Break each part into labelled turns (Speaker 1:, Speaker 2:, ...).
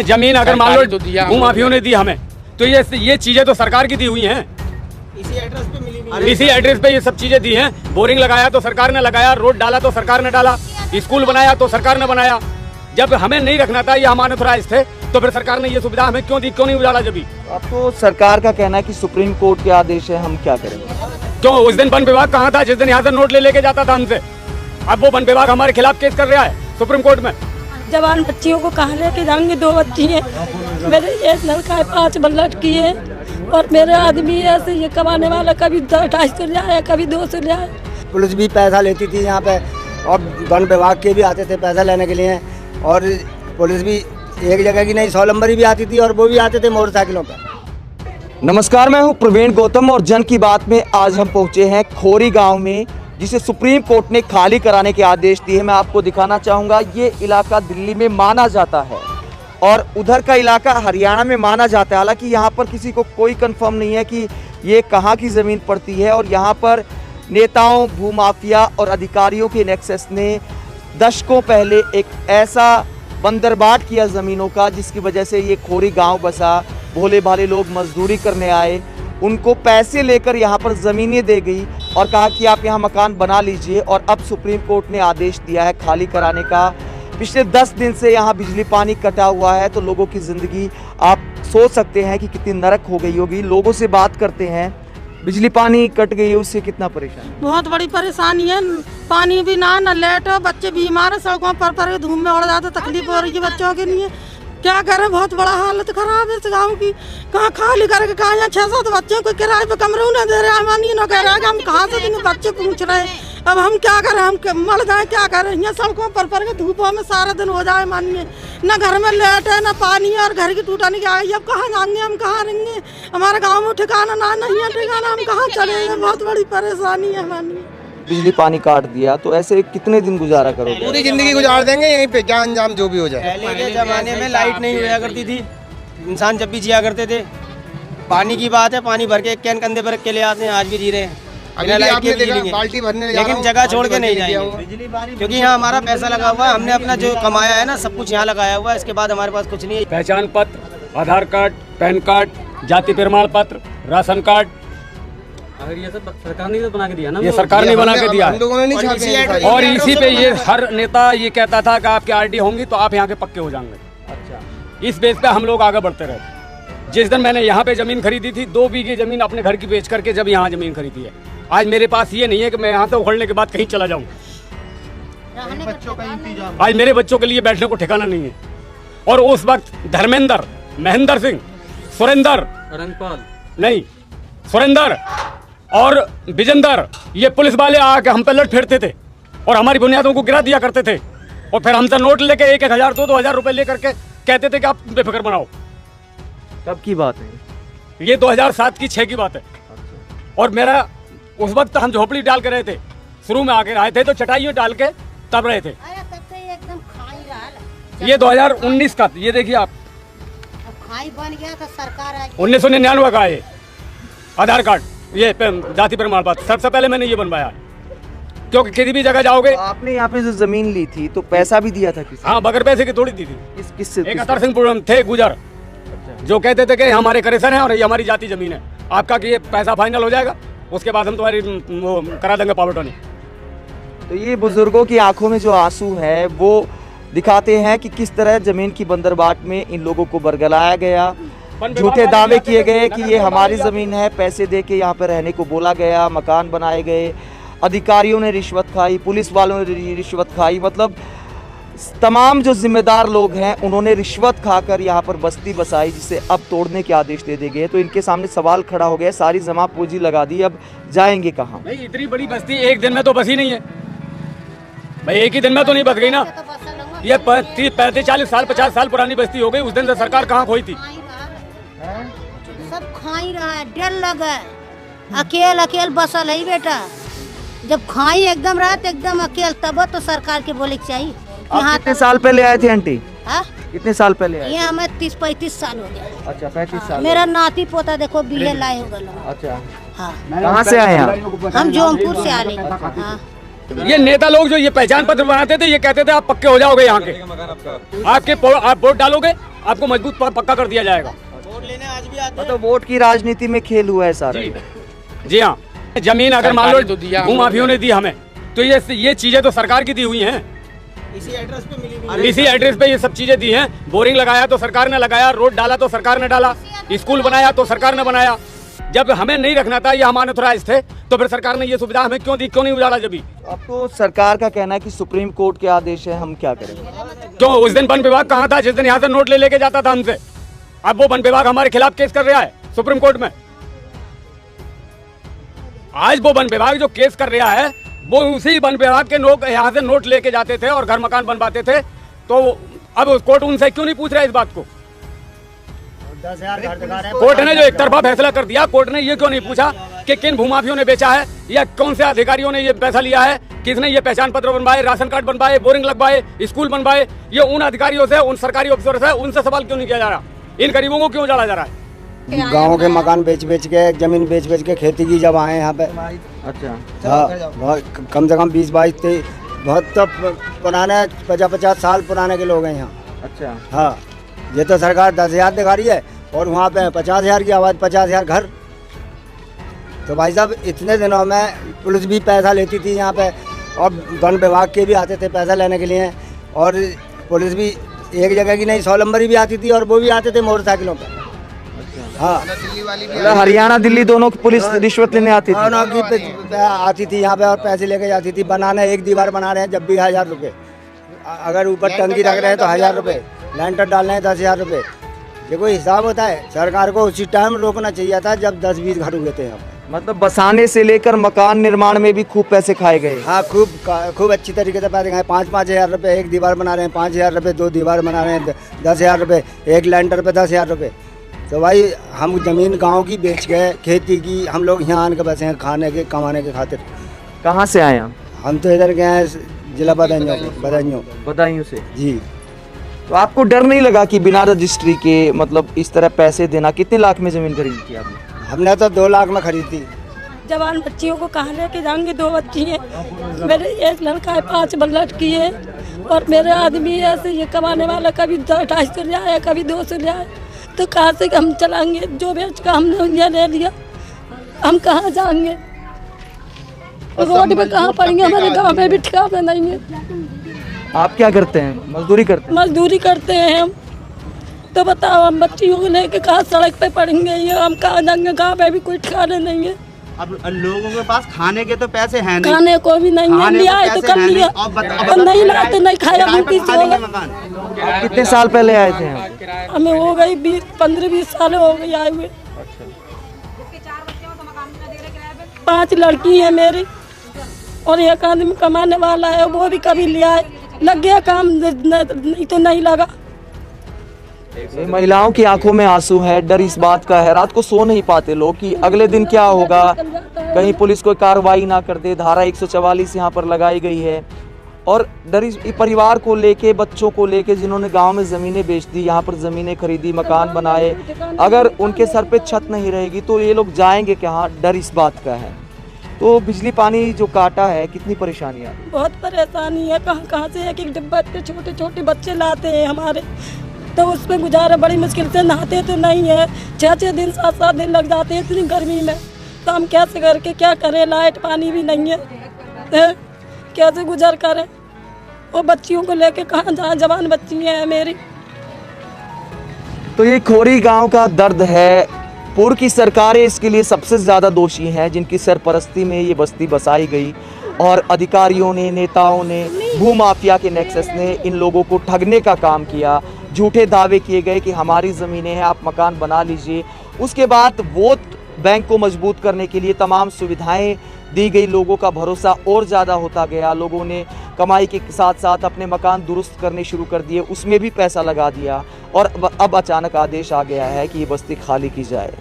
Speaker 1: जमीन अगर मान लो भूमाफियों ने दी हमें, तो ये चीजें तो सरकार की दी हुई हैं। इसी एड्रेस पे ये सब चीजें दी हैं। बोरिंग लगाया तो सरकार ने लगाया, रोड डाला तो सरकार ने डाला, स्कूल बनाया तो सरकार ने बनाया। जब हमें नहीं रखना था, ये हमारे अनऑथराइज्ड थे, तो फिर सरकार ने ये सुविधा हमें क्यों दी, क्यों नहीं उजाला जब?
Speaker 2: आपको सरकार का कहना है कि सुप्रीम कोर्ट के आदेश है, हम क्या करें?
Speaker 1: क्यों उस दिन वन विभाग कहाँ था जिस दिन यहाँ से नोट लेके जाता था हमसे? अब वो वन विभाग हमारे खिलाफ केस कर रहा है सुप्रीम कोर्ट में।
Speaker 3: जवान बच्चियों को कहाँ लेके जाएंगे? 2 बच्ची हैं मेरे, एक लड़का है, 5 लड़की है, और मेरे आदमी ऐसे ये कमाने वाला कभी 250 ले आया, कभी 200 ले आया।
Speaker 4: पुलिस भी पैसा लेती थी यहाँ पे, और वन विभाग के भी आते थे पैसा लेने के लिए, और पुलिस भी एक जगह की नहीं 100 नंबरी भी आती थी, और वो भी आते थे मोटरसाइकिलों पर।
Speaker 2: नमस्कार, मैं हूं प्रवीण गौतम और जन की बात में आज हम पहुंचे हैं खोरी गांव में, जिसे सुप्रीम कोर्ट ने खाली कराने के आदेश दिए। मैं आपको दिखाना चाहूँगा, ये इलाका दिल्ली में माना जाता है और उधर का इलाका हरियाणा में माना जाता है। हालांकि यहाँ पर किसी को कोई कंफर्म नहीं है कि ये कहाँ की ज़मीन पड़ती है, और यहाँ पर नेताओं, भूमाफिया और अधिकारियों के नेक्सस ने दशकों पहले एक ऐसा बंदरबाट किया ज़मीनों का, जिसकी वजह से ये खोरी गाँव बसा। भोले भाले लोग मजदूरी करने आए, उनको पैसे लेकर यहाँ पर ज़मीनें दे गई और कहा कि आप यहाँ मकान बना लीजिए। और अब सुप्रीम कोर्ट ने आदेश दिया है खाली कराने का। पिछले 10 दिन से यहाँ बिजली पानी कटा हुआ है, तो लोगों की ज़िंदगी आप सोच सकते हैं कि कितनी नरक हो गई होगी। लोगों से बात करते हैं, बिजली पानी कट गई है, उससे कितना परेशान?
Speaker 3: बहुत बड़ी परेशानी है, पानी भी ना लाइट हो, बच्चे बीमार है, सड़कों पर धूम में उड़ जाते, तकलीफ हो रही है बच्चों के लिए। क्या करें, बहुत बड़ा हालत खराब है इस गाँव की। कहाँ खाली करके कहाँ, यहाँ 6-7 बच्चे को किराए पे कमरे उन्हें दे रहे हैं, हमारी न कह रहे हैं कि हम कहाँ से देंगे, बच्चे पूछ रहे हैं। अब हम क्या करें, हम मर जाए, क्या करें? यहाँ सड़कों पर के धूपों में सारा दिन हो जाए, मानिए न घर में लाइट है, न पानी है, और घर की टूटाने की आई। अब कहाँ जाएंगे, हम कहाँ रहेंगे? हमारे गाँव में ठिकाना ना नहीं है, ठिकाना हम कहाँ चलेंगे? बहुत बड़ी परेशानी है हमारी।
Speaker 2: बिजली पानी काट दिया, तो ऐसे कितने दिन गुजारा करोगे?
Speaker 4: पूरी जिंदगी गुजार देंगे यहीं पे, क्या अंजाम जो भी हो जाए। पहले के जमाने में लाइट नहीं हुआ करती थी, इंसान जब भी जिया करते थे। पानी की बात है, पानी भर के एक कैन कंधे पर रख के ले आते हैं, आज भी जी रहे हैं बिना लाइट के भी जी लेंगे, लेकिन जगह छोड़ के नहीं जाएंगे, क्योंकि यहाँ हमारा पैसा लगा हुआ है। हमने अपना जो कमाया है ना, सब कुछ यहाँ लगाया हुआ है। इसके बाद हमारे पास कुछ नहीं है।
Speaker 1: पहचान पत्र, आधार कार्ड, पैन कार्ड, जाति प्रमाण पत्र, राशन कार्ड,
Speaker 5: अगर ये सब सरकार ने तो बना के दिया ना,
Speaker 1: ये सरकार ने बना के दिया है। और इसी पे ये हर नेता ये कहता था कि आपकी आरडी होंगी तो आप यहाँ के पक्के हो जाएंगे। अच्छा, इस बेस पे हम लोग आगे बढ़ते रहे। जिस दिन मैंने यहाँ पे जमीन खरीदी थी, 2 बीघे जमीन अपने घर की बेच करके जब यहाँ जमीन खरीदी है, आज मेरे पास ये नहीं है कि मैं यहाँ से उखड़ने के बाद कहीं चला जाऊँ। आज मेरे बच्चों के लिए बैठने को ठिकाना नहीं है। और उस वक्त धर्मेंद्र, महेंद्र सिंह, सुरेंद्र नहीं, सुरेंद्र और विजेंद्र, ये पुलिस वाले आके हम पे लट फेरते थे और हमारी बुनियादों को गिरा दिया करते थे। और फिर हमसे नोट लेके 1-1 2-2 हजार रुपए लेकर के कहते थे कि आप बेफिक्र बनाओ।
Speaker 2: कब की बात है
Speaker 1: ये? 2007 की 6 की बात है। और मेरा उस वक्त हम झोपड़ी डाल के रहे थे, शुरू में आके आए थे तो चटाइयों डाल के तब रहे थे। ये 2019 का, ये देखिए आप,
Speaker 6: बन गया तो सरकार
Speaker 1: 1999 का है आधार कार्ड, ये जाति प्रमाण पत्र सबसे पहले मैंने ये बनवाया, क्योंकि किसी भी जगह जाओगे।
Speaker 2: आपने यहाँ पे जो जमीन ली थी तो पैसा भी दिया था किसी?
Speaker 1: हाँ, बगैर पैसे की थोड़ी दी थी।
Speaker 2: किससे?
Speaker 1: एक अतर सिंह थे गुजर, जो कहते थे कि हमारे करेसर हैं और ये हमारी जाति जमीन है, आपका कि ये पैसा फाइनल हो जाएगा, उसके बाद हम तुम्हारी करा देंगे पावर टर्नी।
Speaker 2: तो ये बुजुर्गों की आंखों में जो आंसू है वो दिखाते हैं कि किस तरह जमीन की बंदरबाट में इन लोगों को बरगलाया गया। झूठे दावे किए गए कि ये हमारी ज़मीन है, पैसे दे के यहाँ पर रहने को बोला गया, मकान बनाए गए, अधिकारियों ने रिश्वत खाई, पुलिस वालों ने रिश्वत खाई। मतलब तमाम जो जिम्मेदार लोग हैं उन्होंने रिश्वत खाकर यहाँ पर बस्ती बसाई, जिसे अब तोड़ने के आदेश दे दिए गए। तो इनके सामने सवाल खड़ा हो गया, सारी जमा पूंजी लगा दी, अब जाएंगे कहाँ?
Speaker 1: नहीं, इतनी बड़ी बस्ती एक दिन में तो बसी नहीं है भाई, एक ही दिन में तो नहीं बस गई ना। ये 35-40 साल 50 साल पुरानी बस्ती हो गई। उस दिन से सरकार कहाँ खोई थी?
Speaker 6: सब खाई रहा है, डर लगा, अकेल बसल है बेटा। जब खाई एकदम रात एकदम अकेल, तब तो सरकार के बोले चाहिए।
Speaker 2: आप कितने साल पहले आए थे आंटी?
Speaker 6: हाँ,
Speaker 2: कितने साल पहले आए?
Speaker 6: ये हमें 30-35 साल हो गया।
Speaker 2: अच्छा, 35 साल।
Speaker 6: मेरा नाती पोता देखो बीए लाए हो गए।
Speaker 2: अच्छा,
Speaker 6: हाँ,
Speaker 2: कहाँ से आए हैं?
Speaker 6: हम जौनपुर से आ रहे। हाँ,
Speaker 1: ये नेता लोग जो ये पहचान पत्र बनाते थे, ये कहते थे आप पक्के हो जाओगे यहाँ के, आप वोट डालोगे आपको मजबूत पक्का कर दिया जाएगा।
Speaker 4: वोट लेने आज भी आते हैं।
Speaker 2: तो वोट की राजनीति में खेल हुआ है सारा।
Speaker 1: जी हाँ, जमीन अगर मान लो भूमाफियों ने दी हमें, तो ये चीजें तो सरकार की दी हुई हैं,
Speaker 4: इसी एड्रेस पे मिली।
Speaker 1: इसी एड्रेस पे ये सब चीजें दी हैं। बोरिंग लगाया तो सरकार ने लगाया, रोड डाला तो सरकार ने डाला, स्कूल बनाया तो सरकार ने बनाया। जब हमें नहीं रखना था, ये हमारे अनऑथराइज्ड थे, तो फिर सरकार ने ये सुविधा हमें क्यों दी, क्यों नहीं उजाड़ा जब?
Speaker 2: अब तो सरकार का कहना है कि सुप्रीम कोर्ट के आदेश है, हम क्या करें?
Speaker 1: क्यों उस दिन वन विभाग कहाँ था जिस दिन यहाँ से नोट लेके जाता था हमसे? अब वो वन विभाग हमारे खिलाफ केस कर रहा है सुप्रीम कोर्ट में। आज वो वन विभाग जो केस कर रहा है, वो उसी वन विभाग के लोग यहाँ से नोट लेके जाते थे और घर मकान बनवाते थे, तो अब कोर्ट उनसे क्यों नहीं पूछ रहा है इस बात को? कोर्ट ने जो एक तरफा फैसला कर दिया, कोर्ट ने ये क्यों नहीं पूछा कि किन भूमाफियों ने बेचा है या कौन से अधिकारियों ने ये पैसा लिया है, किसने ये पहचान पत्र बनवाए, राशन कार्ड बनवाए, बोरिंग लगवाए, स्कूल बनवाए? ये उन अधिकारियों से, उन सरकारी अफसरों से, उनसे सवाल क्यों नहीं किया जा रहा? इन गरीबों को क्यों उजाड़ा जा रहा है?
Speaker 7: गाँव के मकान बेच के, जमीन बेच के खेती की जब आए यहाँ पे।
Speaker 2: अच्छा,
Speaker 7: हाँ, बहुत कम से कम 20-22 बहुत तो पुराने 50-50 साल पुराने के लोग हैं यहाँ।
Speaker 2: अच्छा,
Speaker 7: हाँ, ये तो सरकार 10,000 दिखा रही है और वहाँ पे 50,000 की आवाज़, 50,000 घर। तो भाई साहब इतने दिनों में पुलिस भी पैसा लेती थी यहाँ पे, और वन विभाग के भी आते थे पैसा लेने के लिए, और पुलिस भी एक जगह की नहीं 100 नंबरी भी आती थी, और वो भी आते थे मोटरसाइकिलों पे। हाँ,
Speaker 2: हरियाणा दिल्ली दोनों की पुलिस रिश्वत लेने आती थी।
Speaker 7: आती थी यहाँ पे और पैसे लेके जाती थी। बनाने एक दीवार बना रहे हैं जब भी 1,000 रुपये, अगर ऊपर टंकी रख रहे हैं तो 1,000 रुपये, लैंटर डाल रहे हैं 10,000 रुपये। ये कोई हिसाब होता है? सरकार को उसी टाइम रोकना चाहिए था जब 10-20 घर हुए थे यहाँ पे।
Speaker 2: मतलब बसाने से लेकर मकान निर्माण में भी खूब पैसे खाए गए।
Speaker 7: हाँ, खूब अच्छी तरीके से पैसे खाए। 5-5 हज़ार रुपये एक दीवार बना रहे हैं, 5 हज़ार रुपये 2 दीवार बना रहे हैं, 10,000 रुपये एक लैंटर पे, 10,000 रुपये। तो भाई हम ज़मीन गांव की बेच गए, खेती की, हम लोग यहाँ आने के बसे हैं खाने के, कमाने के खातिर।
Speaker 2: कहाँ से आए
Speaker 7: हम तो इधर गए हैं जिला बदायूं
Speaker 2: से
Speaker 7: जी।
Speaker 2: तो आपको डर नहीं लगा कि बिना रजिस्ट्री के मतलब इस तरह पैसे देना? कितने लाख में ज़मीन खरीदी थी आपने?
Speaker 7: हमने तो 2 लाख में खरीदी।
Speaker 3: जवान बच्चियों को कहाँ लेके जाएंगे? 2 बच्ची हैं मेरे, एक लड़का है, 5 लड़की है, और मेरे आदमी ऐसे ये कमाने वाला कभी 250 ले आया, कभी 200 ले आया, तो कहाँ से हम चलाएंगे? जो बेच का हमने ये ले लिया, हम कहाँ जाएंगे? रोड पे कहाँ पड़ेंगे? हमारे गाँव में भी ठिकाना नहीं है।
Speaker 2: आप क्या करते हैं? मजदूरी करते हैं?
Speaker 3: मजदूरी करते हैं हम। तो बताओ हम बच्चियों को लेके कहाँ सड़क पे पड़ेंगे? ये हम कहाँ जाएंगे? गाँव में भी कोई ठिकाना नहीं है।
Speaker 8: अब लोगों के पास खाने के तो पैसे हैं नहीं,
Speaker 3: खाने को भी नहीं है, लिया है तो कर लिया, और नहीं लाते नहीं खाया। हम किसी
Speaker 2: आप कितने साल पहले आए थे?
Speaker 3: हमें हो गई 15-20 साल हो गई आए हुए। 5 लड़की है मेरी, और एक आदमी कमाने वाला है, वो भी कभी लिया है, लग गया काम, नहीं तो नहीं लगा।
Speaker 2: महिलाओं की आंखों में आंसू है, डर इस बात का है, रात को सो नहीं पाते लोग कि अगले दिन क्या होगा, कहीं पुलिस कोई कार्रवाई ना कर दे। धारा 144 यहाँ पर लगाई गई है, और डर इस परिवार को लेके, बच्चों को लेके, जिन्होंने गांव में ज़मीनें बेच दी, यहाँ पर ज़मीनें खरीदी, मकान बनाए, अगर उनके सर पे छत नहीं रहेगी तो ये लोग जाएंगे कहाँ? डर इस बात का है। तो बिजली पानी जो काटा है, कितनी परेशानी है?
Speaker 3: बहुत परेशानी है। कहाँ से एक डिब्बा पे छोटे छोटे बच्चे लाते हैं हमारे, तो उसमें गुजारा बड़ी मुश्किल से, नहाते तो नहीं है, 6-6 दिन 7-7 दिन लग जाते हैं इतनी गर्मी में। तो हम कैसे करके क्या करें? लाइट पानी भी नहीं है, कैसे गुजर करें? और बच्चियों को लेके कहाँ जाए? जवान बच्ची हैं मेरी।
Speaker 2: तो ये खोरी गांव का दर्द है। पूर्व की सरकारें इसके लिए सबसे ज़्यादा दोषी हैं, जिनकी सरपरस्ती में ये बस्ती बसाई गई, और अधिकारियों ने, नेताओं ने, भूमाफिया के नेक्सस ने इन लोगों को ठगने का काम किया। झूठे दावे किए गए कि हमारी ज़मीनें हैं, आप मकान बना लीजिए। उसके बाद वोट बैंक को मजबूत करने के लिए तमाम सुविधाएं दी गई, लोगों का भरोसा और ज़्यादा होता गया। लोगों ने कमाई के साथ साथ अपने मकान दुरुस्त करने शुरू कर दिए, उसमें भी पैसा लगा दिया, और अब अचानक आदेश आ गया है कि ये बस्ती खाली की जाए।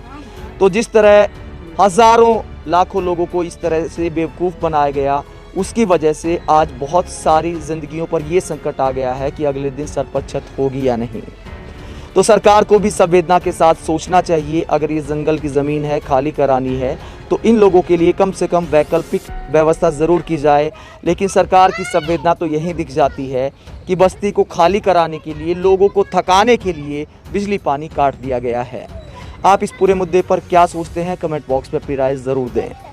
Speaker 2: तो जिस तरह हज़ारों लाखों लोगों को इस तरह से बेवकूफ़ बनाया गया, उसकी वजह से आज बहुत सारी ज़िंदगियों पर ये संकट आ गया है कि अगले दिन सर पर छत होगी या नहीं। तो सरकार को भी संवेदना के साथ सोचना चाहिए। अगर ये जंगल की ज़मीन है, खाली करानी है, तो इन लोगों के लिए कम से कम वैकल्पिक व्यवस्था ज़रूर की जाए। लेकिन सरकार की संवेदना तो यही दिख जाती है कि बस्ती को खाली कराने के लिए, लोगों को थकाने के लिए बिजली पानी काट दिया गया है। आप इस पूरे मुद्दे पर क्या सोचते हैं, कमेंट बॉक्स में अपनी राय ज़रूर दें।